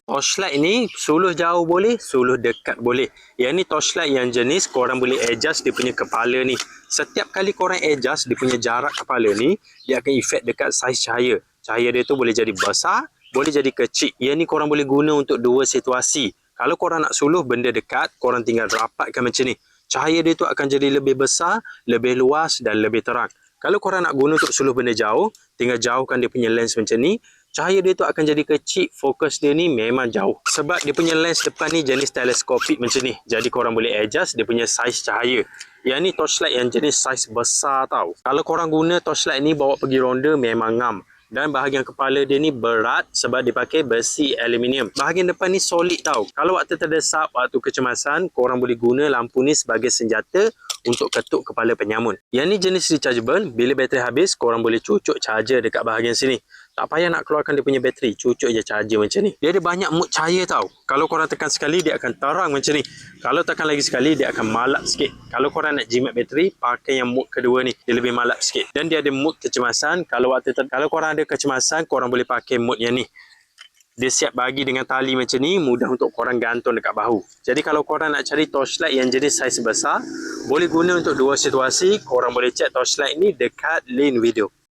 Torchlight ni suluh jauh boleh, suluh dekat boleh. Yang ni torchlight yang jenis korang boleh adjust dia punya kepala ni. Setiap kali korang adjust dia punya jarak kepala ni, dia akan efek dekat saiz cahaya. Cahaya dia tu boleh jadi besar, boleh jadi kecil. Yang ni korang boleh guna untuk dua situasi. Kalau korang nak suluh benda dekat, korang tinggal rapatkan macam ni. Cahaya dia tu akan jadi lebih besar, lebih luas dan lebih terang. Kalau korang nak guna untuk suluh benda jauh, tinggal jauhkan dia punya lens macam ni. Cahaya dia tu akan jadi kecil, fokus dia ni memang jauh. Sebab dia punya lens depan ni jenis teleskopik macam ni. Jadi korang boleh adjust dia punya saiz cahaya. Yang ni torchlight yang jenis saiz besar tau. Kalau korang guna torchlight ni bawa pergi ronda memang ngam. Dan bahagian kepala dia ni berat sebab dia pakai besi aluminium. Bahagian depan ni solid tau. Kalau waktu terdesak, waktu kecemasan, korang boleh guna lampu ni sebagai senjata untuk ketuk kepala penyamun. Yang ni jenis rechargeable. Bila bateri habis, korang boleh cucuk charger dekat bahagian sini. Tak payah nak keluarkan dia punya bateri. Cucuk je charger macam ni. Dia ada banyak mood cahaya tau. Kalau korang tekan sekali, dia akan terang macam ni. Kalau tekan lagi sekali, dia akan malap sikit. Kalau korang nak jimat bateri, pakai yang mood kedua ni. Dia lebih malap sikit. Dan dia ada mood kecemasan. Kalau korang ada kecemasan, korang boleh pakai mood yang ni. Dia siap bagi dengan tali macam ni, mudah untuk korang gantung dekat bahu. Jadi kalau korang nak cari torchlight yang jenis saiz besar, boleh guna untuk dua situasi. Korang boleh check torchlight ni dekat link video.